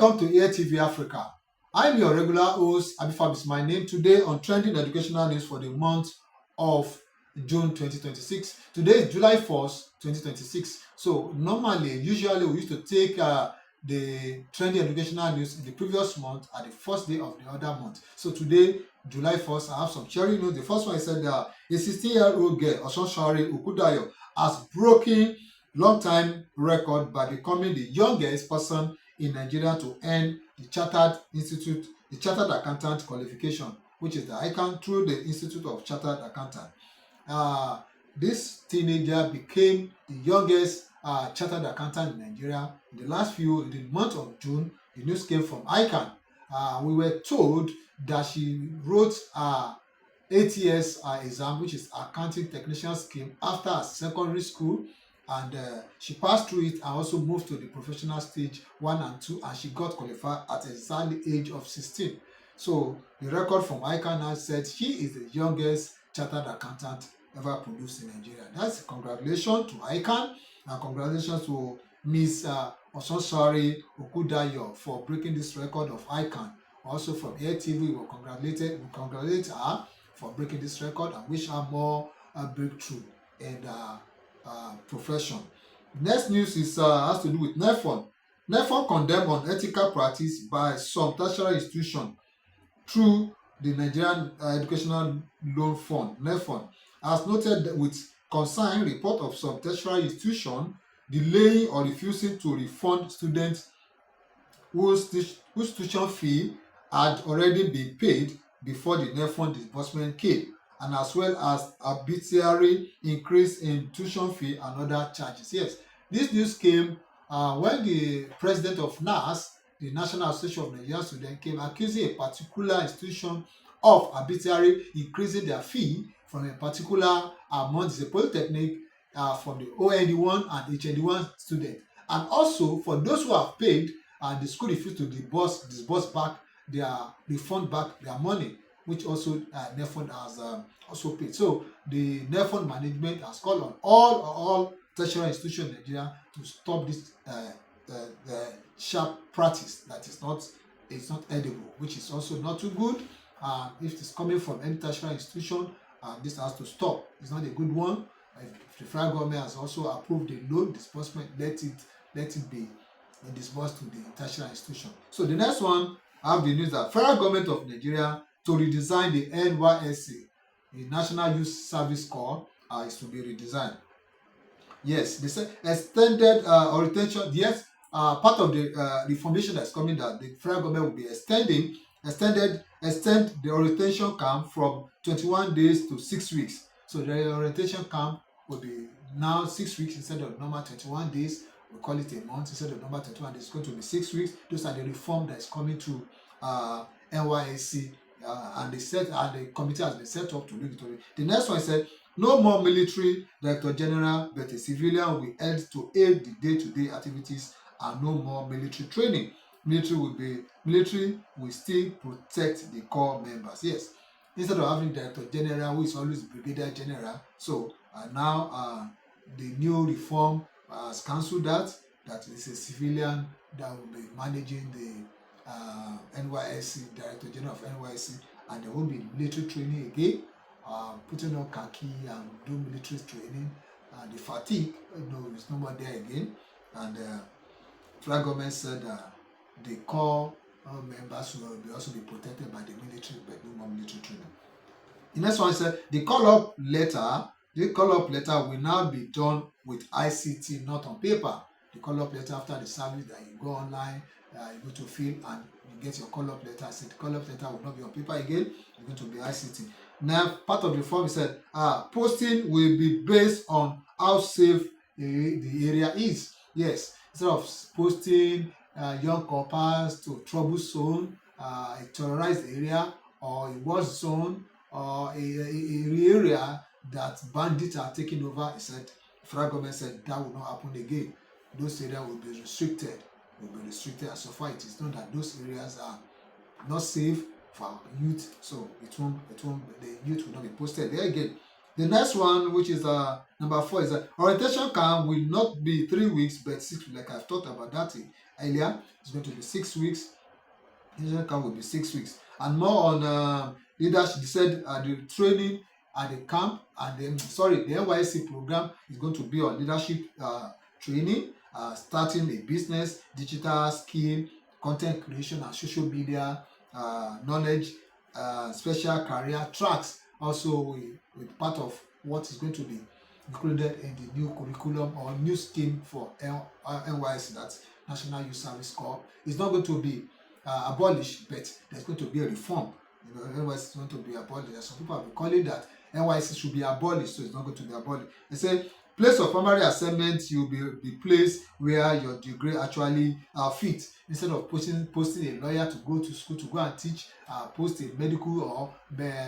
Welcome to Air TV Africa. I'm your regular host, Abifab is my name. Today on trending educational news for the month of June 2026. Today is July 1st, 2026. So usually we used to take the trending educational news in the previous month at the first day of the other month. So today, July 1st, I have some cheering news. The first one is that a 16-year-old girl, Osonshari Okudayo, has broken long-time record by becoming the youngest person in Nigeria to earn the Chartered Accountant qualification, which is the ICANN through the Institute of Chartered Accountant. This teenager became the youngest chartered accountant in Nigeria in the month of June. The news came from ICANN. We were told that she wrote ATS exam, which is Accounting Technician Scheme, after secondary school, and she passed through it and also moved to the professional stage 1 and 2, and she got qualified at exactly age of 16. So the record from ICANN now said she is the youngest chartered accountant ever produced in Nigeria. That's congratulations to ICANN and congratulations to Miss Osonsari Okudayo for breaking this record of ICANN. Also from Air TV, we congratulate her for breaking this record and wish her more breakthrough in profession. Next news is has to do with NENFUND. NENFUND condemned unethical practice by some tertiary institutions through the Nigerian Educational Loan Fund, NENFUND, has noted with concern report of some tertiary institutions delaying or refusing to refund students whose tuition fee had already been paid before the NENFUND disbursement came, and as well as arbitrary increase in tuition fee and other charges. Yes, this news came when the president of NAS, the National Association of Nigerian Students, came accusing a particular institution of arbitrarily increasing their fee from a particular amount. It's a polytechnic from the OND1 and HND1 student, and also for those who have paid and the school refused to disburse back refund back their money, which also NENFUND has also paid. So the NENFUND management has called on all tertiary institutions in Nigeria to stop this sharp practice that is not edible, which is also not too good. If it's coming from any tertiary institution, this has to stop. It's not a good one. If the federal government has also approved the loan disbursement, let it be disbursed to the tertiary institution. So the next one, I have the news that federal government of Nigeria to redesign the NYSC, the National Youth Service Corps, is to be redesigned. Yes, they said extended orientation. Yes, part of the reformation that's coming, that the federal government will be extend the orientation camp from 21 days to 6 weeks. So the orientation camp will be now 6 weeks instead of normal 21 days. We call it a month instead of normal 21 days. It's going to be 6 weeks. Those are the reform that is coming to NYSC, and the committee has been set up to look into it. The next one said no more military director general, but a civilian will be held to aid the day-to-day activities, and no more military training. Military will still protect the core members. Yes, instead of having director general who is always brigadier general, so now the new reform has cancelled that is a civilian that will be managing the NYSC, Director General of NYSC, and there won't be military training again, putting on khaki and do military training. The fatigue, is no more there again. And the federal government said the core members will also be protected by the military, but no more military training. The next one said the call-up letter will now be done with ICT, not on paper. The call-up letter after the service that you go online, you go to fill and you get your call-up letter. I said the call-up letter will not be on paper again, it's going to be ICT. Now, part of the form said posting will be based on how safe the area is. Yes, instead of posting young couples to trouble zone, a terrorized area, or a war zone, or a area that bandits are taking over, he said, the federal government said that will not happen again. Those areas will be restricted. And so far it is known that those areas are not safe for youth, so the youth will not be posted there again. The next one, which is number 4, is that orientation camp will not be 3 weeks but 6 weeks, like I've talked about that earlier. It's going to be 6 weeks. Initial camp will be 6 weeks. And more on leadership. They said the training at the camp and the NYSC program is going to be on leadership training, starting a business, digital skill, content creation, and social media knowledge, special career tracks. Also, with part of what is going to be included in the new curriculum or new scheme for NYSC, that's National Youth Service Corps. It's not going to be abolished, but there's going to be a reform. NYSC is going to be abolished. There's some people have been calling that NYSC should be abolished, so it's not going to be abolished. They say place of primary assessment, you'll be the place where your degree actually fits. Instead of posting a lawyer to go to school to go and teach, post a medical or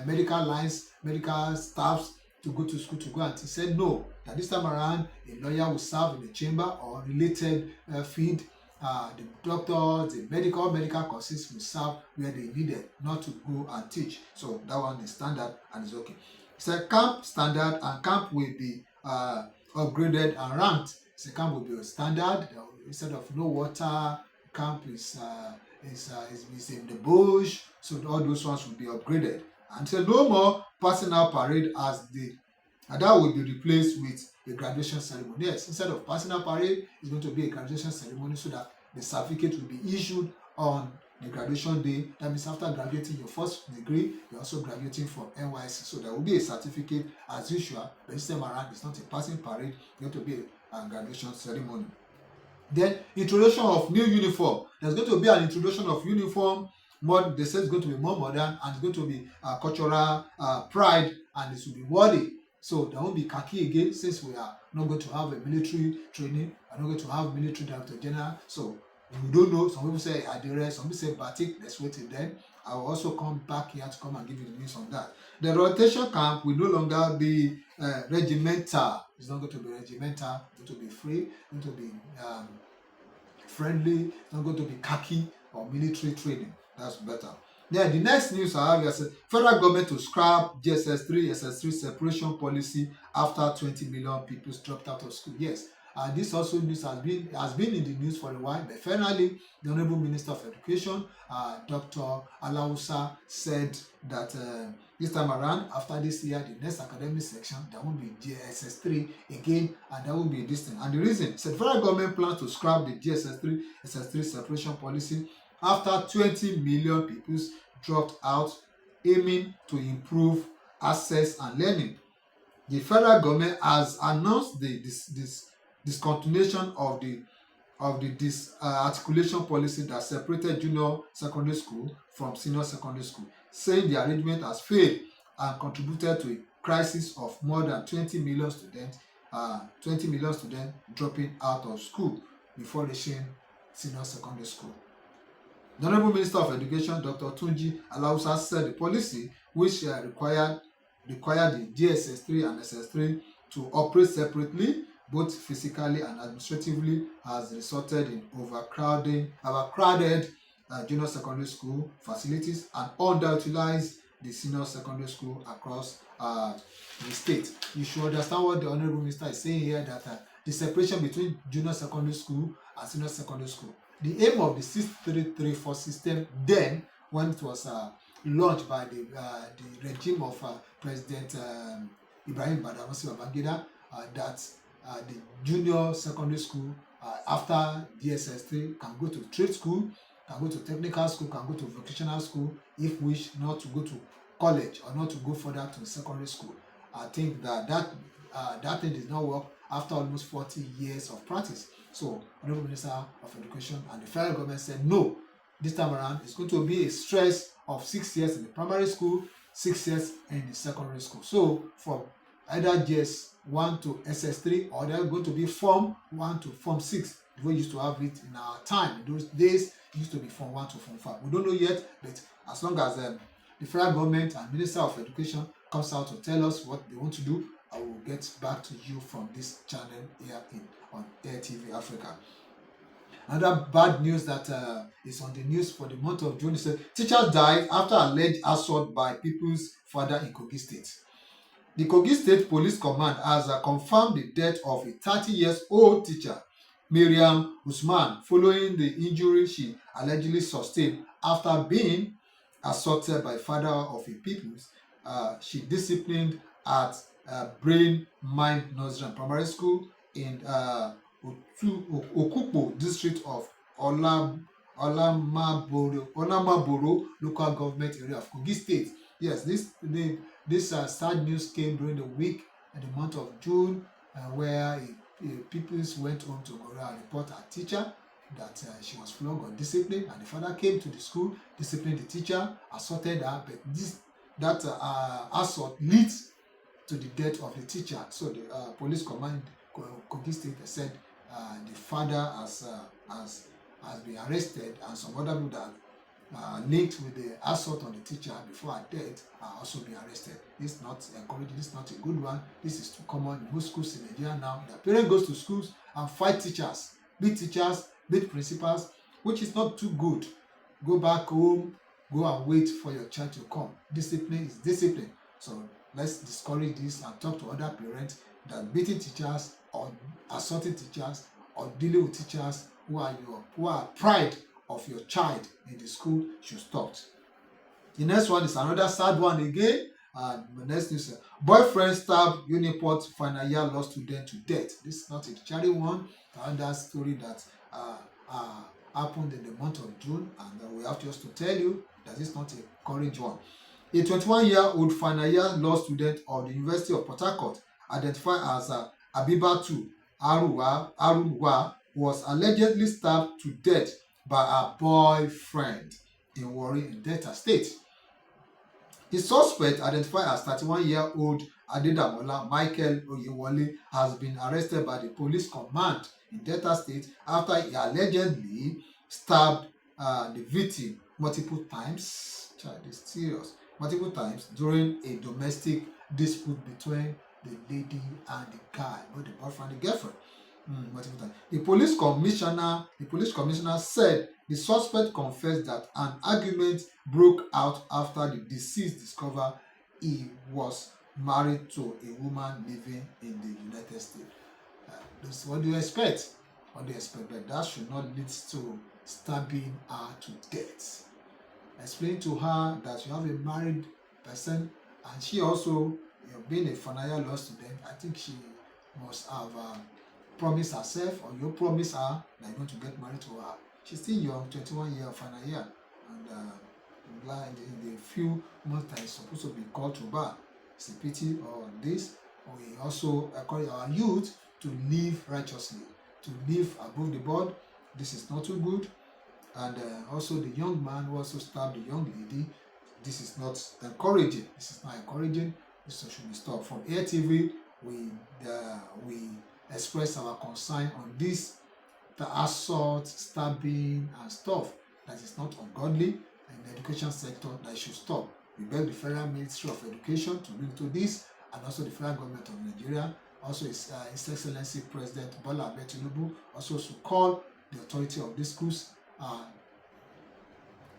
medical lines, medical staffs to go to school to go and teach. Said no, that this time around a lawyer will serve in the chamber or related field. The doctors, the medical courses will serve where they needed, not to go and teach. So that one is standard and is okay. It's a camp standard, and camp will be upgraded and ranked. So camp will be a standard. Instead of no water, camp is in the bush. So all those ones will be upgraded. And so no more personal parade and that will be replaced with a graduation ceremony. Yes, instead of personal parade, it's going to be a graduation ceremony so that the certificate will be issued on the graduation day. That means after graduating your first degree, you're also graduating from NYSC. So there will be a certificate as usual, but this time around it's not a passing parade, it's going to be a graduation ceremony. Then introduction of new uniform. There's going to be an introduction of uniform. They say it's going to be more modern and it's going to be cultural pride, and it will be worthy. So there won't be khaki again, since we are not going to have a military training, we're not going to have military director general. So we don't know. Some people say adire, some people say batik. Let's wait till then. I will also come back here to come and give you the news on that. The rotation camp will no longer be regimental. It's not going to be regimental. It's going to be free. It's going to be friendly. It's not going to be khaki or military training. That's better. Yeah, the next news I have is federal government to scrap GSS3, SS3 separation policy after 20 million people dropped out of school. Yes, this also news has been in the news for a while, but finally, the Honorable Minister of Education, Dr. Alausa, said that this time around, after this year, the next academic section, there won't be GSS3 again, and there won't be this thing. And the reason, said federal government plans to scrap the GSS3, SS3 separation policy after 20 million people dropped out, aiming to improve access and learning. The federal government has announced the discontinuation of the articulation policy that separated junior secondary school from senior secondary school, saying the arrangement has failed and contributed to a crisis of more than 20 million students dropping out of school before reaching senior secondary school. The Honorable Minister of Education, Dr. Tunji Alausa, said the policy, which required the GSS3 and SS3 to operate separately, both physically and administratively, has resulted in overcrowded junior secondary school facilities and underutilized the senior secondary school across the state. You should understand what the Honorable Minister is saying here, that the separation between junior secondary school and senior secondary school. The aim of the 6334 system then, when it was launched by the regime of President Ibrahim Badamasi Babangida, that the junior secondary school after DSS3 can go to trade school, can go to technical school, can go to vocational school, if wish not to go to college or not to go further to secondary school. I think that thing did not work after almost 40 years of practice. So, Honorable Minister of Education and the federal government said no. This time around, it's going to be a stress of 6 years in the primary school, 6 years in the secondary school. So, from either GS1 to SS3, or they're going to be Form 1 to Form 6. We used to have it in our time. In those days, it used to be Form 1 to Form 5. We don't know yet, but as long as the federal government and Minister of Education comes out to tell us what they want to do, I will get back to you from this channel here on Air TV Africa. Another bad news that is on the news for the month of June is that teachers died after alleged assault by people's father in Kogi State. The Kogi State Police Command has confirmed the death of a 30-year-old teacher Miriam Usman following the injury she allegedly sustained after being assaulted by father of a pupils. She disciplined at Brain Mind Nursery and Primary School in Okupo district of Ola, Olamaboro local government area of Kogi State. Yes, this sad news came during the week in the month of June, where pupils went home to report her teacher that she was flogged or disciplined, and the father came to the school, disciplined the teacher, assaulted her, but that assault leads to the death of the teacher. So the police command Kogi State said the father has been arrested, and some other people that linked with the assault on the teacher before her death are also being arrested. This is not encouraging. This is not a good one. This is too common in most schools in Nigeria now. The parent goes to schools and fight teachers, beat principals, which is not too good. Go back home, go and wait for your child to come. Discipline is discipline. So let's discourage this and talk to other parents that beating teachers or assaulting teachers or dealing with teachers who are pride of your child in the school should stop. The next one is another sad one again. The next news: boyfriend stabbed Uniport final year law student to death. This is not a charity one. Another story that happened in the month of June, and we have just to tell you that it's not a courage one. A 21-year-old final year law student of the University of Port Harcourt, identified as Abibatu Aruwa, was allegedly stabbed to death by her boyfriend in Warri in Delta State. The suspect, identified as 31-year-old Adedamola Michael Oyewole, has been arrested by the police command in Delta State after he allegedly stabbed the victim multiple times. Child is serious. Multiple times during a domestic dispute between the lady and the guy, both the boyfriend and the girlfriend. Multiple times. The police commissioner said the suspect confessed that an argument broke out after the deceased discovered he was married to a woman living in the United States. What do you expect? What do you expect? But that should not lead to stabbing her to death. Explain to her that you have a married person, and she also, being a final year law student, I think she must have promised herself, or you promise her that you're going to get married to her. She's still young, 21 year final year, and in the few months that is supposed to be called to bar. It's a pity on this. We also encourage our youth to live righteously, to live above the board. This is not too good. And also the young man who also stabbed the young lady. This is not encouraging. This is not encouraging. This should be stopped. From AirTV, we express our concern on this, the assault, stabbing, and stuff that is not ungodly in the education sector that should stop. We beg the Federal Ministry of Education to look into this, and also the Federal Government of Nigeria, also His Excellency President Bola Ahmed Tinubu, also to call the authority of these schools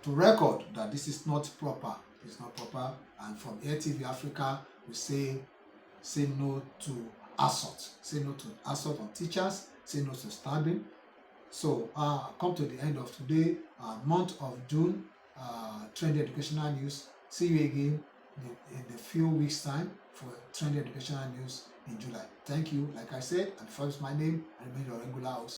to record that this is not proper. It's not proper. And from AirTV Africa, we say no to assault. Say no to assault on teachers. Say no to stabbing. So come to the end of today, month of June, trendy educational news. See you again in a few weeks time for trendy educational news in July. Thank you. Like I said, and first my name, I remain your regular host.